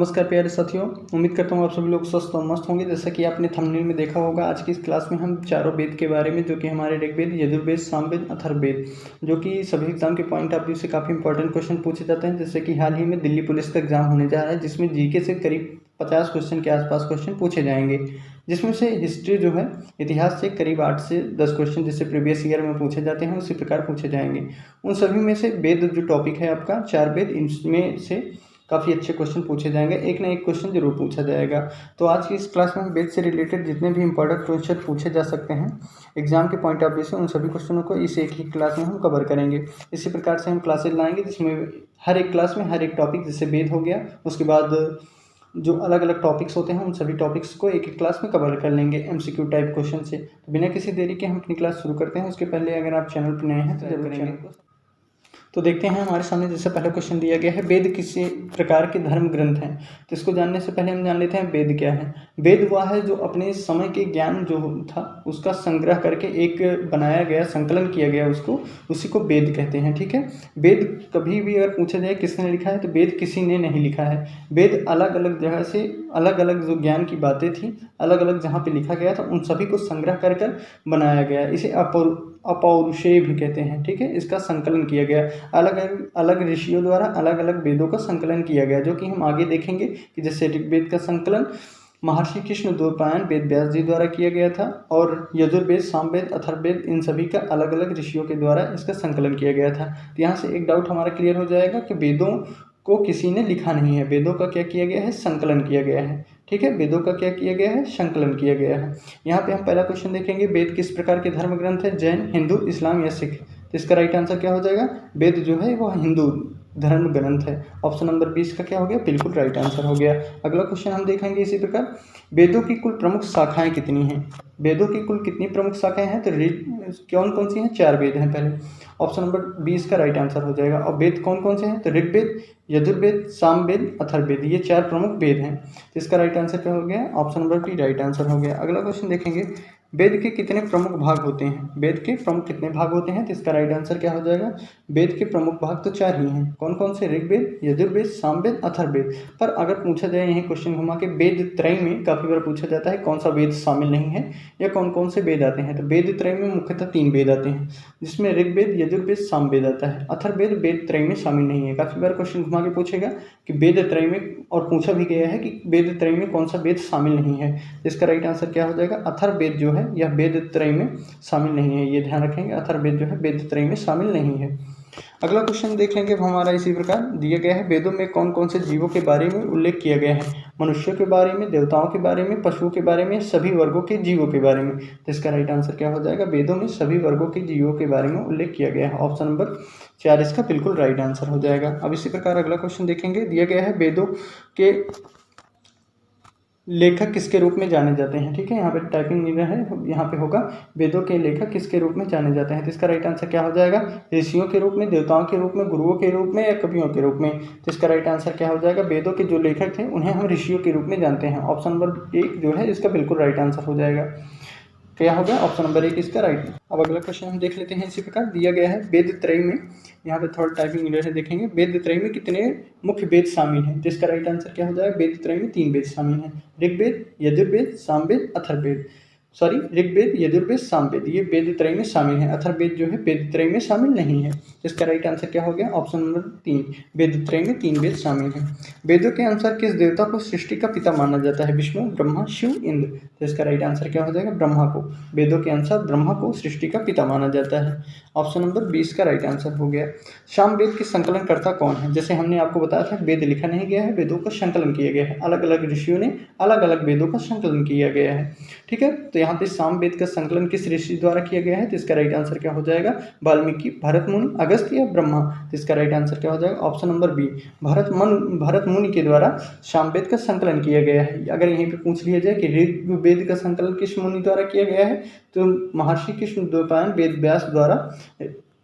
नमस्कार प्यारे साथियों, उम्मीद करता हूँ आप सभी लोग स्वस्थ और मस्त होंगे। जैसा कि आपने थंबनेल में देखा होगा, आज की इस क्लास में हम चारों वेद के बारे में, जो कि हमारे ऋग्वेद, यजुर्वेद, सामवेद, अथर्ववेद, जो कि सभी एग्जाम के पॉइंट ऑफ व्यू से काफ़ी इंपॉर्टेंट क्वेश्चन पूछे जाते हैं। जैसे कि हाल ही में दिल्ली पुलिस का एग्जाम होने जा रहा है, जिसमें जीके से करीब 50 क्वेश्चन के आसपास क्वेश्चन पूछे जाएंगे, जिसमें से हिस्ट्री जो है, इतिहास से करीब 8 से 10 क्वेश्चन जैसे प्रीवियस ईयर में पूछे जाते हैं उसी प्रकार पूछे जाएंगे। उन सभी में से वेद जो टॉपिक है आपका, 4 वेद, इनमें से काफ़ी अच्छे क्वेश्चन पूछे जाएंगे, एक ना एक क्वेश्चन जरूर पूछा जाएगा। तो आज की इस क्लास में हम वेद से रिलेटेड जितने भी इंपॉर्टेंट क्वेश्चन पूछे जा सकते हैं एग्जाम के पॉइंट ऑफ व्यू से, उन सभी क्वेश्चनों को इस एक ही क्लास में हम कवर करेंगे। इसी प्रकार से हम क्लासेज लाएंगे, जिसमें हर एक क्लास में हर एक टॉपिक, जैसे वेद हो गया, उसके बाद जो अलग अलग टॉपिक्स होते हैं उन सभी टॉपिक्स को एक एक क्लास में कवर कर लेंगे एमसीक्यू टाइप क्वेश्चन से। तो बिना किसी देरी के हम अपनी क्लास शुरू करते हैं। उसके पहले अगर आप चैनल पर नए हैं तो जरूर चैनल को। तो देखते हैं हमारे सामने जैसे पहला क्वेश्चन दिया गया है, वेद किसी प्रकार के धर्म ग्रंथ हैं। तो इसको जानने से पहले हम जान लेते हैं वेद क्या है। वेद वह है जो अपने समय के ज्ञान जो था उसका संग्रह करके एक बनाया गया, संकलन किया गया उसको, उसी को वेद कहते हैं। ठीक है, वेद कभी भी अगर पूछा जाए किसने लिखा है, तो वेद किसी ने नहीं लिखा है। वेद अलग अलग जगह से अलग अलग जो ज्ञान की बातें थी, अलग अलग जहाँ पे लिखा गया था, उन सभी को संग्रह कर कर बनाया गया। इसे अपौरुषेय भी कहते हैं। ठीक है, इसका संकलन किया गया, अलग अलग ऋषियों द्वारा अलग अलग वेदों का संकलन किया गया, जो कि हम आगे देखेंगे कि जैसे ऋग्वेद का संकलन महर्षि कृष्ण द्वैपायन वेद व्यास जी द्वारा किया गया था, और यजुर्वेद, सामवेद, अथर्ववेद, इन सभी का अलग अलग ऋषियों के द्वारा इसका संकलन किया गया था। तो यहाँ से एक डाउट हमारा क्लियर हो जाएगा कि वेदों को किसी ने लिखा नहीं है, वेदों का क्या किया गया है, संकलन किया गया है। ठीक है, वेदों का क्या किया गया है, संकलन किया गया है। यहाँ पे हम पहला क्वेश्चन देखेंगे, वेद किस प्रकार के धर्म ग्रंथ है, जैन, हिंदू, इस्लाम या सिख। तो इसका राइट आंसर क्या हो जाएगा, वेद जो है वो हिंदू धर्म ग्रंथ है। ऑप्शन नंबर 20 का क्या हो गया, बिल्कुल राइट आंसर हो गया। अगला क्वेश्चन हम देखेंगे इसी प्रकार, वेदों की कुल प्रमुख शाखाएं कितनी हैं। वेदों की कुल कितनी प्रमुख शाखाएं हैं, तो कौन कौन सी हैं, 4 वेद हैं पहले। ऑप्शन नंबर 20 का राइट आंसर हो जाएगा। और वेद कौन कौन से हैं, तो ऋग्वेद, यजुर्वेद, सामवेद, अथर्ववेद, ये 4 प्रमुख वेद हैं। तो इसका राइट आंसर क्या हो गया, option number B right answer हो गया। अगला क्वेश्चन देखेंगे, वेद के कितने प्रमुख भाग होते हैं। वेद के प्रमुख कितने भाग होते हैं, तो इसका राइट आंसर क्या हो जाएगा, वेद के प्रमुख भाग तो 4 ही हैं। कौन कौन से, ऋग्वेद, यजुर्वेद, सामवेद, अथर्ववेद। पर अगर पूछा जाए यही क्वेश्चन घुमा के, वेद त्रय में काफ़ी बार पूछा जाता है कौन सा वेद शामिल नहीं है या कौन कौन से वेद आते हैं। तो वेद त्रय में मुख्यतः 3 वेद आते हैं, जिसमें ऋग्वेद, यजुर्वेद, सामवेद आता है। अथर्ववेद वेद त्रय में शामिल नहीं है। काफ़ी बार क्वेश्चन घुमा के पूछेगा कि वेद त्रय में, और पूछा भी गया है कि वेद त्रय में कौन सा वेद शामिल नहीं है। इसका राइट आंसर क्या हो जाएगा, अथर्ववेद जो है यह वेद त्रय में शामिल नहीं है। ये ध्यान रखेंगे, अथर्ववेद जो है वेद त्रय में शामिल नहीं है। अगला क्वेश्चन देख लेंगे हमारा इसी प्रकार दिया गया है, वेदों में कौन कौन से जीवों के बारे में उल्लेख किया गया है। मनुष्यों के बारे में, देवताओं के बारे में, पशुओं के बारे में, सभी वर्गों के जीवों के बारे में। तो इसका राइट आंसर क्या हो जाएगा, वेदों में सभी वर्गों के जीवों के बारे में उल्लेख किया गया है। ऑप्शन नंबर 4 इसका बिल्कुल राइट आंसर हो जाएगा। अब इसी प्रकार अगला क्वेश्चन देखेंगे, दिया गया है वेदों के लेखक किसके रूप में जाने जाते हैं। ठीक है, यहाँ पे टाइपिंग मिल रहा है, यहाँ पे होगा वेदों के लेखक किसके रूप में जाने जाते हैं। तो इसका राइट आंसर क्या हो जाएगा, ऋषियों के रूप में, देवताओं के रूप में, गुरुओं के रूप में या कवियों के रूप में। तो इसका राइट आंसर क्या हो जाएगा, वेदों के जो लेखक थे उन्हें हम ऋषियों के रूप में जानते हैं। ऑप्शन नंबर 1 जो है इसका बिल्कुल राइट आंसर हो जाएगा। क्या हो गया, ऑप्शन नंबर 1 इसका राइट। अब अगला क्वेश्चन हम देख लेते हैं इसी प्रकार, दिया गया है वेद त्रय में, यहाँ पे थोड़ा टाइपिंग मिरर है, देखेंगे वेद त्रय में कितने मुख्य वेद शामिल हैं। जिसका राइट आंसर क्या हो जाएगा, वेद त्रय में 3 वेद शामिल हैं, ऋग्वेद, यजुर्वेद, सामवेद, अथर्ववेद। सॉरी, ऋग्वेद, यजुर्वेद, सामवेद, ये वेद त्रय में शामिल है। अथर्ववेद जो है वेद त्रय में शामिल नहीं है। इसका राइट आंसर क्या हो गया, ऑप्शन नंबर 3, वेद त्रय में 3 वेद शामिल हैं। वेदों के अनुसार किस देवता को सृष्टि का पिता माना जाता है, विष्णु, ब्रह्मा, शिव, इंद्र। तो इसका राइट आंसर क्या हो जाएगा, ब्रह्मा को। वेदों के अनुसार ब्रह्मा को सृष्टि का पिता माना जाता है। ऑप्शन नंबर 20 का राइट आंसर हो गया। सामवेद के संकलनकर्ता कौन है। जैसे हमने आपको बताया था, वेद लिखा नहीं गया है, वेदों का संकलन किया गया है, अलग अलग ऋषियों ने अलग अलग वेदों का संकलन किया गया है। ठीक है, तो यहाँ पे सामवेद का संकलन किस ऋषि द्वारा किया गया है, तो इसका राइट आंसर क्या हो जाएगा, वाल्मीकि, भरत मुनि, अगस्त्य या ब्रह्मा। तो इसका राइट आंसर क्या हो जाएगा, ऑप्शन नंबर बी, भरत मुनि के द्वारा सामवेद का संकलन किया गया है। अगर यहीं पे पूछ लिया जाए कि ऋग्वेद का संकलन किस मुनि द्वारा किया गया है, तो महर्षि कृष्ण द्वैपायन वेद व्यास द्वारा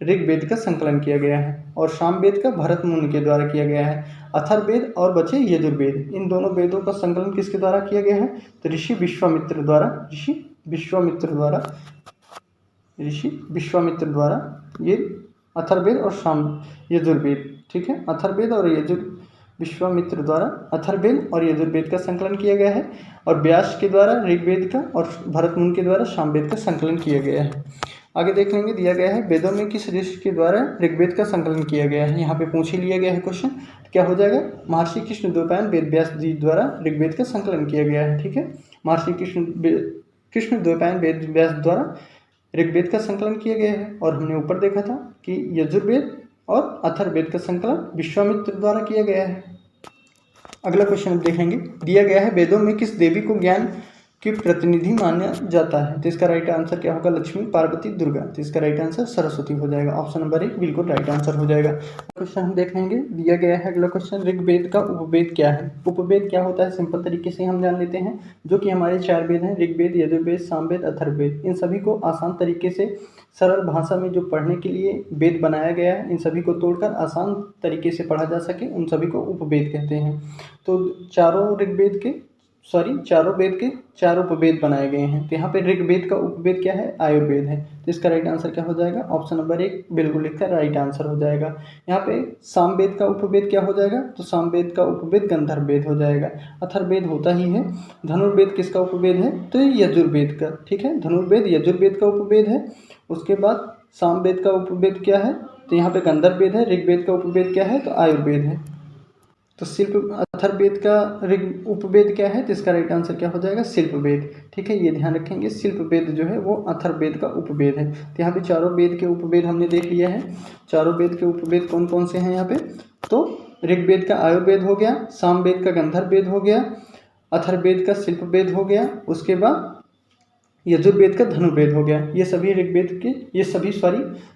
ऋग्वेद का संकलन किया गया है, और सामवेद का भरत मुनि के द्वारा किया गया है। अथर्ववेद और बचे यजुर्वेद, इन दोनों वेदों का संकलन किसके द्वारा किया गया है, तो ऋषि विश्वामित्र द्वारा ये अथर्ववेद और यजुर्वेद। ठीक है, अथर्ववेद और विश्वामित्र द्वारा अथर्ववेद और यजुर्वेद का संकलन किया गया है, और व्यास के द्वारा ऋग्वेद का और भरत मुनि के द्वारा सामवेद का संकलन किया गया है। आगे देख लेंगे, दिया गया है वेदों में किस ऋषि के द्वारा ऋग्वेद का संकलन किया गया है। यहाँ पे पूछ ही लिया गया है क्वेश्चन, क्या हो जाएगा, महर्षि कृष्णद्वैपायन वेद व्यास जी द्वारा ऋग्वेद का संकलन किया गया है। ठीक है, महर्षि कृष्णद्वैपायन वेद व्यास द्वारा ऋग्वेद का संकलन किया गया है। और हमने ऊपर देखा था कि यजुर्वेद और अथर्ववेद का संकलन विश्वामित्र द्वारा किया गया है। अगला क्वेश्चन अब देखेंगे, दिया गया है वेदों में किस देवी को ज्ञान की प्रतिनिधि माना जाता है। तो इसका राइट आंसर क्या होगा, लक्ष्मी, पार्वती, दुर्गा। तो इसका राइट आंसर सरस्वती हो जाएगा। ऑप्शन नंबर 1 बिल्कुल राइट आंसर हो जाएगा। क्वेश्चन हम देख लेंगे, दिया गया है अगला क्वेश्चन, ऋग्वेद का उपवेद क्या है। उपवेद क्या होता है, सिंपल तरीके से हम जान लेते हैं, जो कि हमारे 4 वेद हैं, ऋग्वेद, यजुर्वेद, सामवेद, अथर्ववेद। इन सभी को आसान तरीके से सरल भाषा में जो पढ़ने के लिए वेद बनाया गया है, इन सभी को तोड़कर आसान तरीके से पढ़ा जा सके, उन सभी को उपवेद कहते हैं। तो चारों वेद के 4 उपवेद बनाए गए हैं। तो यहाँ पे ऋग्वेद का उपवेद क्या है, आयुर्वेद है। तो इसका राइट आंसर क्या हो जाएगा, ऑप्शन नंबर 1 बिल्कुल इसका राइट आंसर हो जाएगा। यहाँ पे सामवेद का उपवेद क्या हो जाएगा, तो सामवेद का उपवेद गंधर्ववेद हो जाएगा। अथर्ववेद होता ही है। धनुर्वेद किसका उपवेद है, तो यजुर्वेद का। ठीक है, धनुर्वेद यजुर्वेद का उपवेद है। उसके बाद सामवेद का उपवेद क्या है, तो यहाँ पे गंधर्ववेद है। ऋग्वेद का उपवेद क्या है, तो आयुर्वेद है। तो अथर्ववेद का उपवेद क्या है, तो इसका राइट आंसर क्या हो जाएगा, शिल्पवेद। ठीक है, ये ध्यान रखेंगे, शिल्पवेद जो है वो अथर्ववेद का उपवेद है। तो यहाँ पे चारों वेद के उपवेद हमने देख लिया है। चारों वेद के उपवेद कौन कौन से हैं यहाँ पे, तो ऋग्वेद का आयुर्वेद हो गया, सामवेद का गंधर्ववेद हो गया, अथर्ववेद का शिल्पवेद हो गया, उसके बाद यजुर्वेद का धनुर्वेद हो गया। ये सभी ऋग्वेद के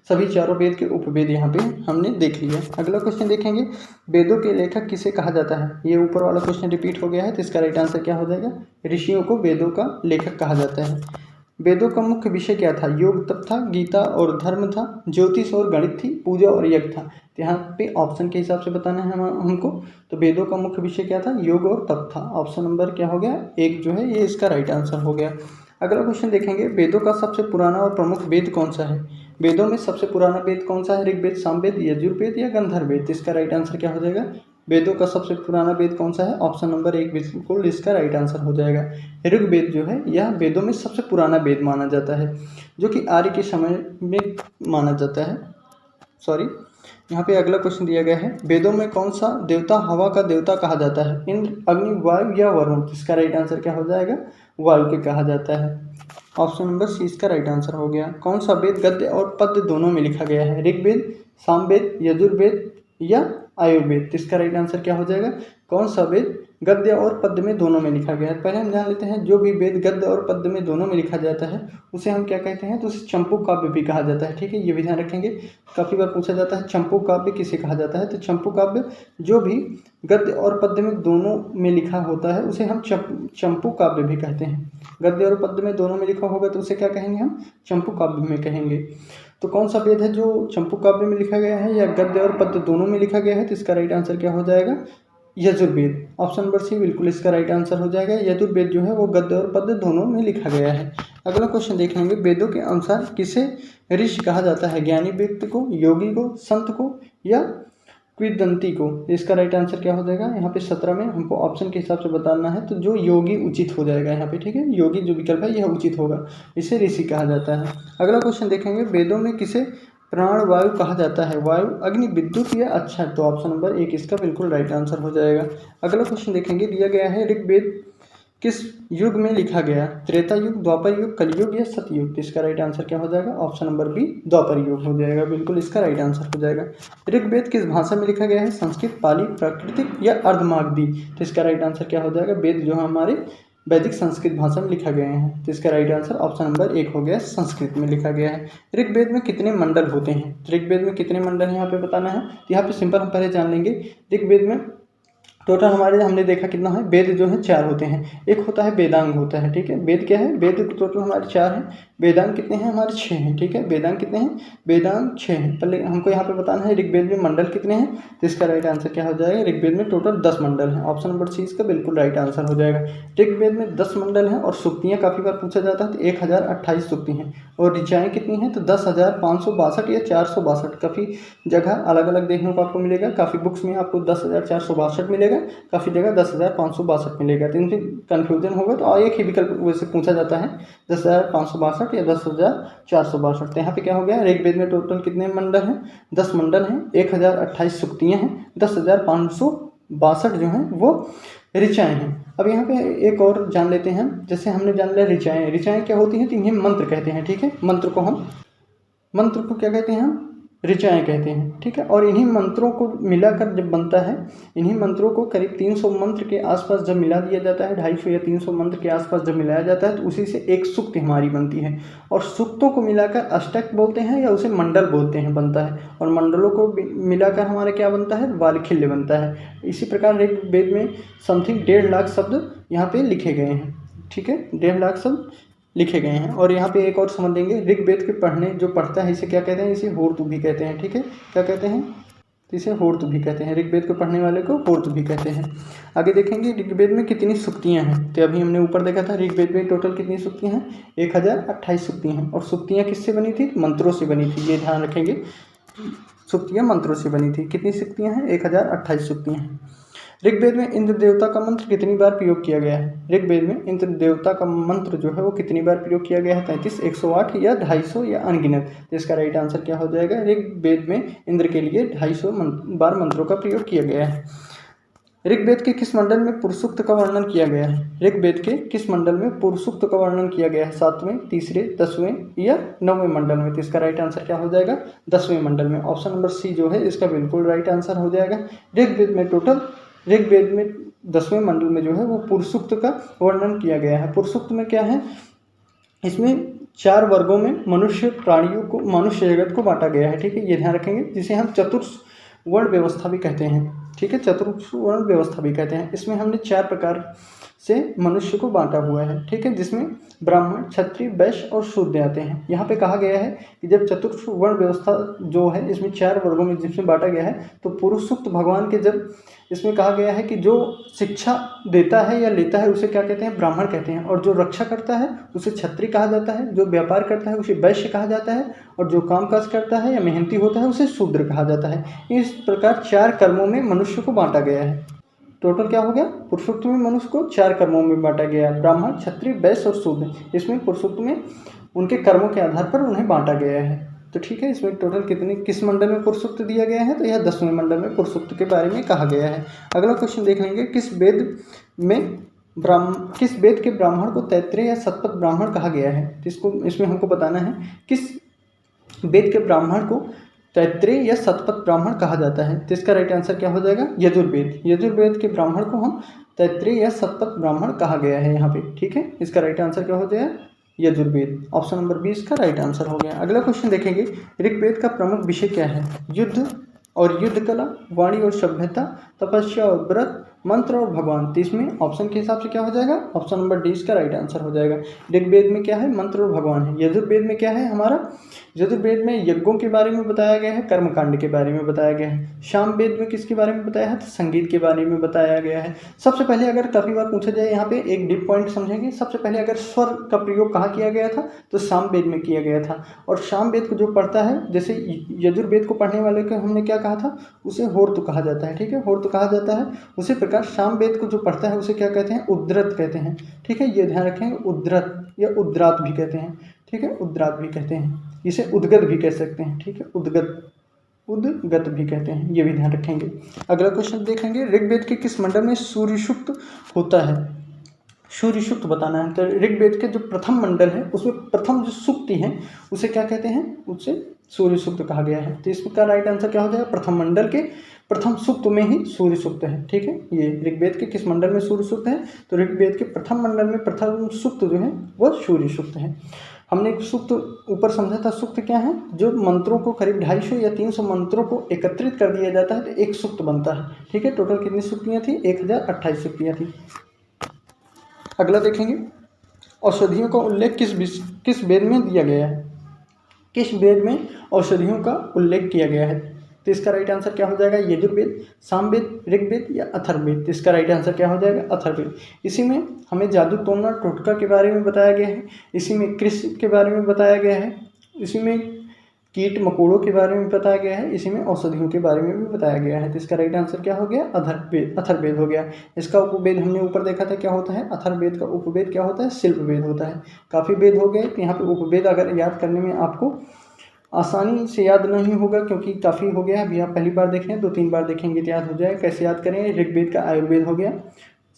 सभी चारों वेद के उपवेद यहाँ पे हमने देख लिया। अगला क्वेश्चन देखेंगे, वेदों के लेखक किसे कहा जाता है। ये ऊपर वाला क्वेश्चन रिपीट हो गया है, तो इसका राइट आंसर क्या हो जाएगा, ऋषियों को वेदों का लेखक कहा जाता है। वेदों का मुख्य विषय क्या था, योग तप था, गीता और धर्म था, ज्योतिष और गणित थी, पूजा और यज्ञ था। तो यहाँ पे ऑप्शन के हिसाब से बताना है हमको। तो वेदों का मुख्य विषय क्या था, योग और तप था। ऑप्शन नंबर क्या हो गया, 1 जो है ये इसका राइट आंसर हो गया। अगला क्वेश्चन देखेंगे, वेदों का सबसे पुराना और प्रमुख वेद कौन सा है। वेदों में सबसे पुराना वेद कौन सा है, ऋग्वेद, सामवेद, यजुर्वेद या गंधर्ववेद। इसका राइट आंसर क्या हो जाएगा, वेदों का सबसे पुराना वेद कौन सा है, ऑप्शन नंबर 1 बिल्कुल इसका राइट आंसर हो जाएगा। ऋग्वेद जो है यह वेदों में सबसे पुराना वेद माना जाता है, जो कि आर्य के समय में माना जाता है। यहाँ पे अगला क्वेश्चन दिया गया है, वेदों में कौन सा देवता हवा का देवता कहा जाता है, इंद्र, अग्नि, वायु या वरुण। इसका राइट आंसर क्या हो जाएगा, वायु के कहा जाता है। ऑप्शन नंबर सी इसका राइट आंसर हो गया। कौन सा वेद गद्य और पद्य दोनों में लिखा गया है, ऋग्वेद, सामवेद, यजुर्वेद या आयुर्वेद। इसका राइट आंसर क्या हो जाएगा, कौन सा वेद गद्य और पद्य में दोनों में लिखा गया है। पहले हम जान लेते हैं, जो भी वेद गद्य और पद्य में दोनों में लिखा जाता है उसे हम क्या कहते हैं, तो उसे चंपू काव्य भी कहा जाता है। ठीक है, ये भी ध्यान रखेंगे, काफ़ी बार पूछा जाता है चंपू काव्य किसे कहा जाता है। तो चंपू काव्य जो भी गद्य और पद्य में दोनों में लिखा होता है उसे हम चंपू काव्य भी कहते हैं। गद्य और पद्य में दोनों में लिखा होगा तो उसे क्या कहेंगे, हम चंपू काव्य में कहेंगे। तो कौन सा वेद है जो चंपू काव्य में लिखा गया है या गद्य और पद्य दोनों में लिखा गया है, तो इसका राइट आंसर क्या हो जाएगा, यजुर्वेद। ऑप्शन नंबर सी बिल्कुल इसका राइट आंसर हो जाएगा। यजुर्वेद जो है वो गद्य और पद्य दोनों में लिखा गया है। अगला क्वेश्चन देख लेंगे, वेदों के अनुसार किसे ऋषि कहा जाता है, ज्ञानी व्यक्ति को, योगी को, संत को या किंवदंती को। इसका राइट आंसर क्या हो जाएगा, यहाँ पे 17 में हमको ऑप्शन के हिसाब से बताना है, तो जो योगी उचित हो जाएगा यहाँ पे। ठीक है, योगी जो विकल्प है यह उचित होगा, इसे ऋषि कहा जाता है। अगला क्वेश्चन देखेंगे, वेदों में किसे प्राण वायु कहा जाता है, वायु, अग्नि, विद्युत या अक्षर। तो ऑप्शन नंबर 1 इसका बिल्कुल राइट आंसर हो जाएगा। अगला क्वेश्चन देखेंगे, दिया गया है ऋग्वेद किस युग में लिखा गया, त्रेता युग, द्वापर युग, कलयुग या सतयुग। इसका राइट आंसर क्या हो जाएगा, ऑप्शन नंबर बी द्वापर युग हो जाएगा, बिल्कुल इसका राइट आंसर हो जाएगा। ऋग्वेद किस भाषा में लिखा गया है, संस्कृत, पाली, प्राकृतिक या अर्धमागधी। तो इसका राइट आंसर क्या हो जाएगा, वेद जो हमारे वैदिक संस्कृत भाषा में लिखा गया है। तो इसका राइट आंसर ऑप्शन नंबर 1 हो गया, संस्कृत में लिखा गया है। ऋग्वेद में कितने मंडल होते हैं, ऋग्वेद में कितने मंडल हैं यहाँ पे बताना है। तो यहाँ पे सिंपल हम पहले जान लेंगे, ऋग्वेद में टोटल हमारे हमने देखा कितना है, वेद जो है 4 होते हैं। एक होता है वेदांग होता है। ठीक है, वेद क्या है, वेद टोटल हमारे 4 हैं। वेदांग कितने हैं हमारे 6 हैं, ठीक है। वेदांग कितने हैं, वेदांग 6 हैं। पहले हमको यहाँ पे बताना है ऋग्वेद में मंडल कितने हैं, तो इसका राइट आंसर क्या हो जाएगा, ऋग्वेद में टोटल 10 मंडल हैं। ऑप्शन नंबर सी इसका बिल्कुल राइट आंसर हो जाएगा। ऋग्वेद में 10 मंडल हैं और सूक्तियाँ काफ़ी बार पूछा जाता है, तो 1028 सूक्ति हैं। और ऋचाएँ कितनी हैं, तो 10,562 या 462, काफ़ी जगह अलग अलग देखने को आपको मिलेगा। काफ़ी बुक्स में आपको 10,462 मिलेगा, काफ़ी जगह 10,562 मिलेगा। तो इनसे कन्फ्यूजन होगा तो एक ही विकल्प वैसे पूछा जाता है, 10,562 या 10,462। तो यहाँ पे क्या हो गया, ऋग्वेद में टोटल कितने मंडल हैं, 10 मंडल हैं, 1028 सूक्तियाँ हैं, 10,562 जो हैं वो ऋचाएँ हैं। अब यहाँ पे एक और जान लेते हैं, जैसे हमने जान लिया ऋचाएँ, ऋचाएँ क्या होती हैं, तो इन्हें मंत्र कहते हैं, ठीक है। मंत्र को क्या कहते हैं हम, ऋचाएँ कहते हैं, ठीक है। और इन्हीं मंत्रों को मिलाकर जब बनता है, इन्हीं मंत्रों को करीब 300 मंत्र के आसपास जब मिला दिया जाता है, 250 या 300 मंत्र के आसपास जब मिलाया जाता है, तो उसी से एक सूक्त हमारी बनती है। और सूक्तों को मिलाकर अष्टक बोलते हैं या उसे मंडल बोलते हैं, बनता है। और मंडलों को मिलाकर हमारा क्या बनता है, वालखिल्य बनता है। इसी प्रकार ऋग्वेद में समथिंग 1.5 लाख शब्द यहाँ पे लिखे गए हैं, ठीक है, 1.5 लाख शब्द लिखे गए हैं। और यहाँ पे एक और समझ लेंगे, ऋग्वेद के जो पढ़ता है इसे क्या कहते हैं, इसे होर्तु भी कहते हैं, ठीक है। क्या कहते हैं, तो इसे होर्तु भी कहते हैं, ऋग्वेद को पढ़ने वाले को होर्तु भी कहते हैं। आगे देखेंगे ऋग्वेद में कितनी सूक्तियाँ हैं, तो अभी हमने ऊपर देखा था ऋग्वेद में टोटल कितनी सूक्तियाँ हैं, 1028 सूक्तियाँ हैं। और सूक्तियाँ किससे बनी थी, मंत्रों से बनी थी, ये ध्यान रखेंगे, सूक्तियाँ मंत्रों से बनी थी। कितनी सूक्तियाँ हैं, 1028 सूक्तियाँ हैं। ऋग्वेद में इंद्र देवता का मंत्र कितनी बार प्रयोग किया गया है, ऋग्वेद में इंद्र देवता का मंत्र जो है वो कितनी बार प्रयोग किया गया है, 33, 108 या 250 या अनगिनत। तो इसका राइट आंसर क्या हो जाएगा, ऋग्वेद में इंद्र के लिए 250 बार मंत्रों का प्रयोग किया गया है। ऋग्वेद के किस मंडल में पुरुषसूक्त का वर्णन किया गया है, ऋग्वेद के किस मंडल में पुरुषसूक्त का वर्णन किया गया है, 7वें, तीसरे, 10वें या 9वें मंडल में। तो इसका राइट आंसर क्या हो जाएगा, 10वें मंडल में। ऑप्शन नंबर सी जो है इसका बिल्कुल राइट आंसर हो जाएगा। ऋग्वेद में 10वें मंडल में जो है वो पुरुषसूक्त का वर्णन किया गया है। पुरुषसूक्त में क्या है, इसमें 4 वर्गों में मनुष्य जगत को बांटा गया है, ठीक है, ये ध्यान रखेंगे, जिसे हम चतुर्वर्ण व्यवस्था भी कहते हैं, ठीक है, चतुर्वर्ण व्यवस्था भी कहते हैं। इसमें हमने 4 प्रकार से मनुष्य को बांटा हुआ है, ठीक है, जिसमें ब्राह्मण, क्षत्रिय, वैश्य और शूद्र आते हैं। यहाँ पे कहा गया है कि जब चतुर्वर्ण व्यवस्था जो है इसमें 4 वर्गों में जिसमें बांटा गया है, तो पुरुषसूक्त भगवान के जब इसमें कहा गया है कि जो शिक्षा देता है या लेता है उसे क्या कहते हैं, ब्राह्मण कहते हैं। और जो रक्षा करता है उसे क्षत्रिय कहा जाता है, जो व्यापार करता है उसे वैश्य कहा जाता है, और जो कामकाज करता है या मेहनती होता है उसे शूद्र कहा जाता है। इस प्रकार 4 कर्मों में मनुष्य को बांटा गया है। टोटल क्या हो गया, पुरुषोक्त में मनुष्य को 4 कर्मों में बांटा गया है, ब्राह्मण, क्षत्रिय, वैश्य और शूद्र। इसमें पुरुषोक्त में उनके कर्मों के आधार पर उन्हें बांटा गया है। तो ठीक है, इसमें टोटल किस मंडल में पुरुषोक्त दिया गया है, तो यह 10वें मंडल में पुरुषोक्त के बारे में कहा गया है। अगला क्वेश्चन देख लेंगे, किस वेद के ब्राह्मण को तैत्तिरीय या शतपथ ब्राह्मण कहा गया है। इसमें हमको बताना है किस वेद के ब्राह्मण को तैत्तिरीय या शतपथ ब्राह्मण कहा जाता है। तो इसका राइट आंसर क्या हो जाएगा, यजुर्वेद। यजुर्वेद के ब्राह्मण को हम तैत्तिरीय या शतपथ ब्राह्मण कहा गया है यहाँ पे, ठीक है। इसका राइट आंसर क्या हो जाएगा, यजुर्वेद। ऑप्शन नंबर 20 का राइट आंसर हो गया। अगला क्वेश्चन देखेंगे, ऋग्वेद का प्रमुख विषय क्या है, युद्ध और युद्ध कला, वाणी और सभ्यता, तपस्या और व्रत, मंत्र और भगवान। तो इसमें ऑप्शन के हिसाब से क्या हो जाएगा, ऑप्शन नंबर डी इसका राइट आंसर हो जाएगा। ऋग्वेद में क्या है, मंत्र और भगवान है। यजुर्वेद में क्या है हमारा, यजुर्वेद में यज्ञों के बारे में बताया गया है, कर्मकांड के बारे में बताया गया है। सामवेद में किसके बारे में बताया है, तो संगीत के बारे में बताया गया है। सबसे पहले अगर काफ़ी बार पूछा जाए, यहाँ पे एक डीप पॉइंट समझेंगे। सबसे पहले अगर स्वर का प्रयोग कहाँ किया गया था, तो सामवेद में किया गया था। और सामवेद को जो पढ़ता है, जैसे यजुर्वेद को पढ़ने वाले को हमने क्या कहा था, उसे होर्तु कहा जाता है, ठीक है, होर्तु कहा जाता है। उसी प्रकार सामवेद को जो पढ़ता है उसे क्या कहते हैं, उद्रत कहते हैं, ठीक है, ये ध्यान रखेंगे, उद्रत या उद्रात भी कहते हैं, ठीक है, उद्रात भी कहते हैं। इसे उद्गत भी कह सकते हैं, ठीक है, उद्गत भी कहते हैं, ये भी ध्यान रखेंगे। अगला क्वेश्चन देखेंगे, ऋग्वेद के किस मंडल में सूर्य सूक्त होता है, सूर्य सूक्त बताना है। तो ऋग्वेद के जो प्रथम मंडल है उसमें प्रथम जो सूक्ति है उसे क्या कहते हैं, उसे सूर्य सूक्त कहा गया है। तो इसका राइट आंसर क्या हो जाएगा, प्रथम मंडल के प्रथम सूक्त में ही सूर्य सूक्त है, ठीक है। ये ऋग्वेद के किस मंडल में सूर्य सूक्त है, तो ऋग्वेद के प्रथम मंडल में प्रथम सूक्त जो है वह सूर्य सूक्त है। हमने सूक्त ऊपर समझा था, सूक्त क्या है, जो मंत्रों को करीब 250 या 300 मंत्रों को एकत्रित कर दिया जाता है तो एक सूक्त बनता है, ठीक है। टोटल कितनी सूक्तियाँ थी, 1028 सूक्तियाँ थी। अगला देखेंगे, औषधियों का उल्लेख किस वेद में दिया गया है? किस वेद में औषधियों का उल्लेख किया गया है? तो इसका राइट आंसर क्या हो जाएगा? यजुर्वेद, सामवेद, ऋग्वेद या अथर्ववेद? तो इसका राइट आंसर क्या हो जाएगा? अथर्ववेद। इसी में हमें जादू टोना टोटका के बारे में बताया गया है, इसी में कृषि के बारे में बताया गया है, इसी में कीट मकोड़ों के बारे में बताया गया है, इसी में औषधियों के बारे में भी बताया गया है। तो इसका राइट आंसर क्या हो गया? अथर्ववेद हो गया। इसका उपवेद हमने ऊपर देखा था क्या होता है? अथर्ववेद का उपवेद क्या होता है? शिल्पवेद होता है। काफ़ी वेद हो गए, तो यहाँ पे उपवेद अगर याद करने में आपको आसानी से याद नहीं होगा क्योंकि काफ़ी हो गया। अभी आप पहली बार देख रहे हैं, 2-3 बार देखेंगे तो याद हो जाएगा। कैसे याद करें? ऋग्वेद का आयुर्वेद हो गया,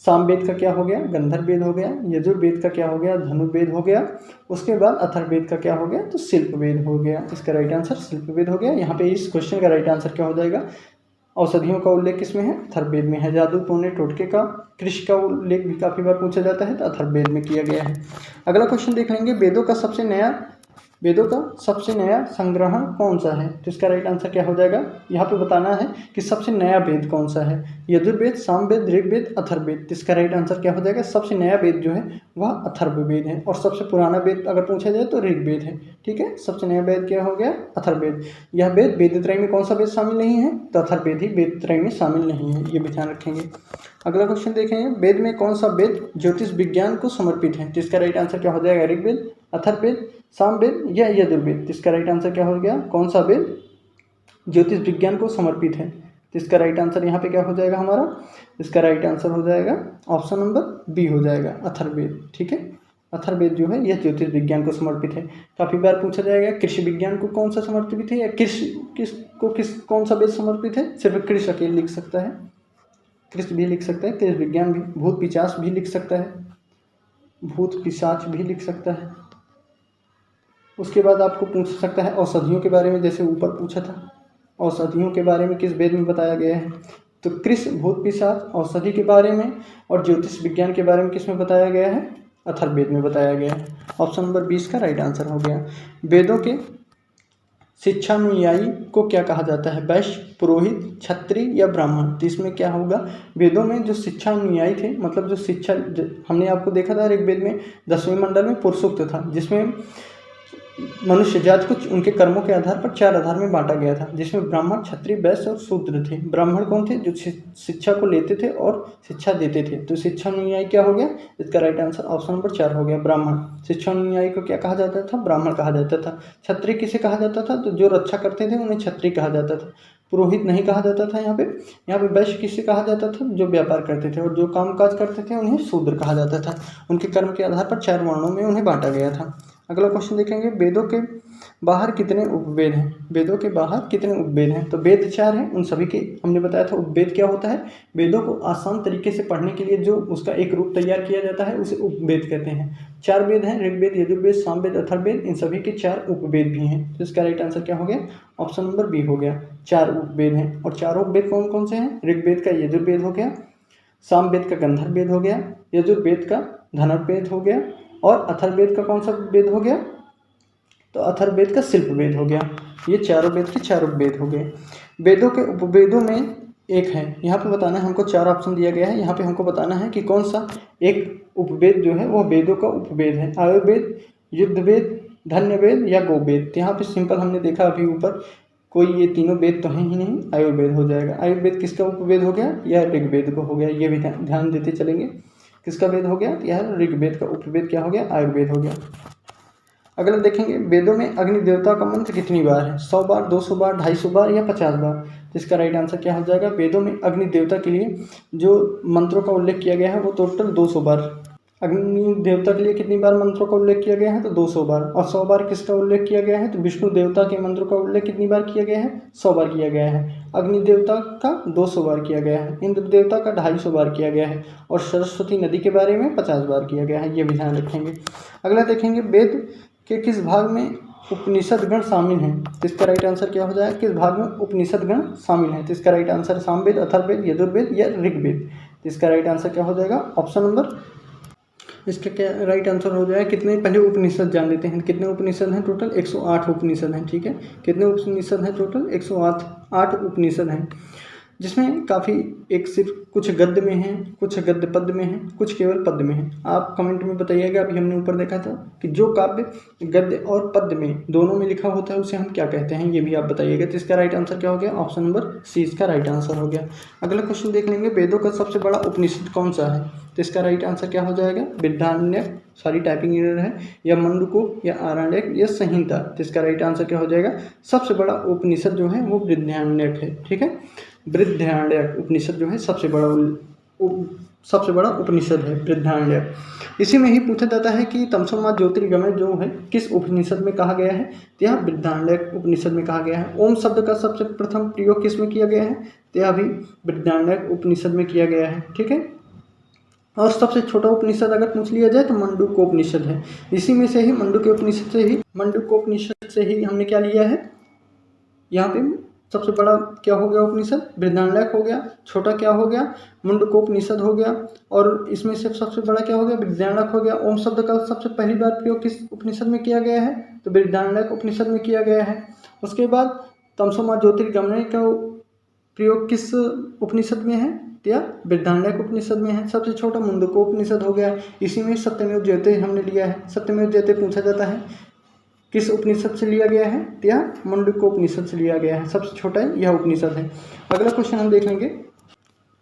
सामवेद का क्या हो गया? गंधर्ववेद हो गया, यजुर्वेद का क्या हो गया? धनुर्वेद हो गया, उसके बाद अथर्ववेद का क्या हो गया? तो शिल्पवेद हो गया। इसका राइट आंसर शिल्पवेद हो गया। यहाँ पे इस क्वेश्चन का राइट आंसर क्या हो जाएगा? औषधियों का उल्लेख किसमें है? अथर्ववेद में है। जादू टोने टोटके का, कृषि का उल्लेख भी काफ़ी बार पूछा जाता है, तो अथर्ववेद में किया गया है। अगला क्वेश्चन देख लेंगे, वेदों का सबसे नया संग्रहण कौन सा है? तो इसका राइट आंसर क्या हो जाएगा? यहाँ पे बताना है कि सबसे नया वेद कौन सा है। यजुर्वेद, सामवेद, ऋग्वेद, अथर्ववेद। तो इसका राइट आंसर क्या हो जाएगा? सबसे नया वेद जो है वह अथर्ववेद है, और सबसे पुराना वेद अगर पूछा जाए तो ऋग्वेद है। ठीक है, सबसे नया वेद क्या हो गया? अथर्ववेद। यह वेद वेदत्रय में कौन सा वेद शामिल नहीं है? तो अथर्ववेद ही वेदत्रय में शामिल नहीं है, ये भी ध्यान रखेंगे। अगला क्वेश्चन देखेंगे, वेद में कौन सा वेद ज्योतिष विज्ञान को समर्पित है? तो इसका राइट आंसर क्या हो जाएगा? ऋग्वेद, अथर्ववेद, सामवेद या यजुर्वेद? इसका राइट आंसर क्या हो गया? कौन सा वेद ज्योतिष विज्ञान को समर्पित है? तो इसका राइट आंसर यहाँ पे क्या हो जाएगा हमारा? इसका राइट आंसर हो जाएगा ऑप्शन नंबर बी हो जाएगा, अथर्ववेद। ठीक है, अथर्ववेद जो है यह ज्योतिष विज्ञान को समर्पित है। काफ़ी बार पूछा जाएगा कृषि विज्ञान को कौन सा समर्पित है, या कौन सा वेद समर्पित है? सिर्फ कृषि अकेले लिख सकता है, कृषि भी लिख सकता है, कृषि विज्ञान भी, भूत पिशाच भी लिख सकता है, भूत पिशाच भी लिख सकता है। उसके बाद आपको पूछ सकता है औषधियों के बारे में, जैसे ऊपर पूछा था, औषधियों के बारे में किस वेद में बताया गया है? तो कृषि, भूत पिशाच, औषधि के बारे में और ज्योतिष विज्ञान के बारे में किस में बताया गया है? अथर्ववेद में बताया गया है। ऑप्शन नंबर 20 का राइट आंसर हो गया। वेदों के शिक्षानुयायी को क्या कहा जाता है? वैश्य, पुरोहित, क्षत्रिय या ब्राह्मण? तो इसमें क्या होगा? वेदों में जो शिक्षानुयायी थे, मतलब जो शिक्षा, हमने आपको देखा था ऋग्वेद में 10वें मंडल में पुरुषोक्त था, जिसमें मनुष्य जाति को उनके कर्मों के आधार पर 4 आधार में बांटा गया था, जिसमें ब्राह्मण, क्षत्रिय, वैश्य और शूद्र थे। ब्राह्मण कौन थे? जो शिक्षा को लेते थे और शिक्षा देते थे। तो शिक्षा अनुयायी क्या हो गया? इसका राइट आंसर ऑप्शन नंबर 4 हो गया, ब्राह्मण। शिक्षा अनुयायी को क्या कहा जाता था? ब्राह्मण कहा जाता था। क्षत्रिय किसे कहा जाता था? तो जो रक्षा करते थे उन्हें क्षत्रिय कहा जाता था। पुरोहित नहीं कहा जाता था यहाँ पे वैश्य किसे कहा जाता था? जो व्यापार करते थे, और जो काम काज करते थे उन्हें शूद्र कहा जाता था। उनके कर्म के आधार पर 4 वर्णों में उन्हें बांटा गया था। अगला क्वेश्चन देखेंगे, वेदों के बाहर कितने उपवेद हैं? वेदों के बाहर कितने उपवेद हैं? तो वेद 4 हैं, उन सभी के हमने बताया था। उपवेद क्या होता है? वेदों को आसान तरीके से पढ़ने के लिए जो उसका एक रूप तैयार किया जाता है उसे उपवेद कहते हैं। 4 वेद हैं, ऋग्वेद, यजुर्वेद, सामवेद, अथर्ववेद। इन सभी के 4 उपवेद भी हैं। तो इसका राइट आंसर क्या हो गया? ऑप्शन नंबर बी हो गया, 4 उपवेद हैं। और चारों उपवेद कौन कौन से हैं? ऋग्वेद का यजुर्वेद हो गया, सामवेद का गंधर्ववेद हो गया, यजुर्वेद का धनुर्वेद हो गया, और अथर्ववेद का कौन सा वेद हो गया? तो अथर्ववेद का शिल्पवेद हो गया। ये चारों वेद के 4 उपवेद हो गए। वेदों के उपवेदों में एक है, यहाँ पे बताना है हमको, 4 ऑप्शन दिया गया है। यहाँ पे हमको बताना है कि कौन सा एक उपवेद जो है वह वेदों का उपवेद है। आयुर्वेद, युद्धवेद, धन्यवेद या गोवेद? तो यहाँ पे सिंपल हमने देखा अभी ऊपर, कोई ये तीनों वेद तो हैं ही नहीं, आयुर्वेद हो जाएगा। आयुर्वेद किसका उपवेद हो गया? यह ऋग्वेद को हो गया। ये भी ध्यान देते चलेंगे, किसका वेद हो गया? यह ऋग्वेद का उपवेद क्या हो गया? आयुर्वेद हो गया। अगला देखेंगे, वेदों में अग्नि देवता का मंत्र कितनी बार है? 100 बार, 200 बार, 250 बार या 50 बार? तो इसका राइट आंसर क्या हो जाएगा? वेदों में अग्नि देवता के लिए जो मंत्रों का उल्लेख किया गया है वो टोटल 200 बार। अग्नि देवता के लिए कितनी बार मंत्रों का उल्लेख किया गया है? तो 200 बार। और 100 बार किसका उल्लेख किया गया है? तो विष्णु देवता के मंत्रों का उल्लेख कितनी बार किया गया है? 100 बार किया गया है। अग्नि देवता का 200 बार किया गया है, इंद्र देवता का 250 बार किया गया है, और सरस्वती नदी के बारे में 50 बार किया गया है। ये भी ध्यान रखेंगे। अगला देखेंगे, वेद के किस भाग में उपनिषद गण शामिल हैं? तो इसका राइट आंसर क्या हो जाएगा? किस भाग में उपनिषद गण शामिल हैं? तो इसका राइट आंसर सामवेद, अथर्ववेद, यजुर्वेद या ऋग्वेद? तो इसका राइट आंसर क्या हो जाएगा? ऑप्शन नंबर, इसका क्या राइट आंसर हो जाएगा? कितने पहले उपनिषद जान लेते हैं। कितने उपनिषद हैं? टोटल 108 उपनिषद हैं। ठीक है, कितने उपनिषद हैं? टोटल 108 उपनिषद हैं। जिसमें काफ़ी एक सिर्फ कुछ गद्य में है, कुछ गद्य पद्य में है, कुछ केवल पद्य में है। आप कमेंट में बताइएगा। अभी हमने ऊपर देखा था कि जो काव्य गद्य और पद्य में दोनों में लिखा होता है उसे हम क्या कहते हैं, ये भी आप बताइएगा। तो इसका राइट आंसर क्या हो गया? ऑप्शन नंबर सी इसका राइट आंसर हो गया। अगला क्वेश्चन देख लेंगे, वेदों का सबसे बड़ा उपनिषद कौन सा है? तो इसका राइट आंसर क्या हो जाएगा? बृहदारण्यक, सॉरी टाइपिंग एरर है, या मंडूक, या आरण्यक, या संहिता। तो इसका राइट आंसर क्या हो जाएगा? सबसे बड़ा उपनिषद जो है वो बृहदारण्यक है। ठीक है, बृहदारण्यक उपनिषद जो है सबसे बड़ा उपनिषद है बृहदारण्यक। इसी में ही पूछा जाता है कि तमसोमा ज्योतिर्गमय जो है किस उपनिषद में कहा गया है? तो यह बृहदारण्यक उपनिषद में कहा गया है। ओम शब्द का सबसे प्रथम प्रयोग किस में किया गया है? तो यह भी बृहदारण्यक उपनिषद में किया गया है। ठीक है, और सबसे छोटा उपनिषद अगर पूछ लिया जाए तो मंडूकोपनिषद है। इसी में से ही मंडूकोपनिषद से ही हमने क्या लिया है? यहाँ पे सबसे बड़ा क्या हो गया उपनिषद? बृहदारण्यक हो गया। छोटा क्या हो गया? मुंडकोपनिषद हो गया। और इसमें से सबसे बड़ा क्या हो गया? बृहदारण्यक हो गया। ओम शब्द का सबसे पहली बार प्रयोग किस उपनिषद में किया गया है? तो बृहदारण्यक उपनिषद में किया गया है। उसके बाद तमसोमा ज्योतिर्गमय का प्रयोग किस उपनिषद में है? या बृहदारण्यक उपनिषद में है। सबसे छोटा मुंडकोपनिषद हो गया। इसी में सत्यमेव जयते हमने लिया है। सत्यमेव जयते पूछा जाता है किस उपनिषद से लिया गया है? या मुंडकोपनिषद से लिया गया है। सबसे छोटा यह उपनिषद है। अगला क्वेश्चन हम देख लेंगे।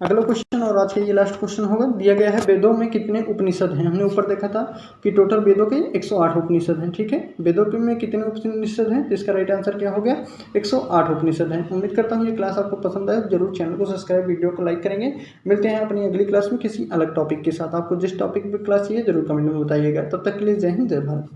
अगला क्वेश्चन और आज का ये लास्ट क्वेश्चन होगा। दिया गया है वेदों में कितने उपनिषद हैं? हमने ऊपर देखा था कि टोटल वेदों के 108 उपनिषद हैं। ठीक है, वेदों के में कितने उपनिषद हैं? तो इसका राइट आंसर क्या हो गया? 108 उपनिषद हैं। उम्मीद करता हूँ ये क्लास आपको पसंद आए। जरूर चैनल को सब्सक्राइब, वीडियो को लाइक करेंगे। मिलते हैं अपनी अगली क्लास में किसी अलग टॉपिक के साथ। आपको जिस टॉपिक पर क्लास चाहिए जरूर कमेंट में बताइएगा। तब तक के लिए जय हिंद, जय भारत।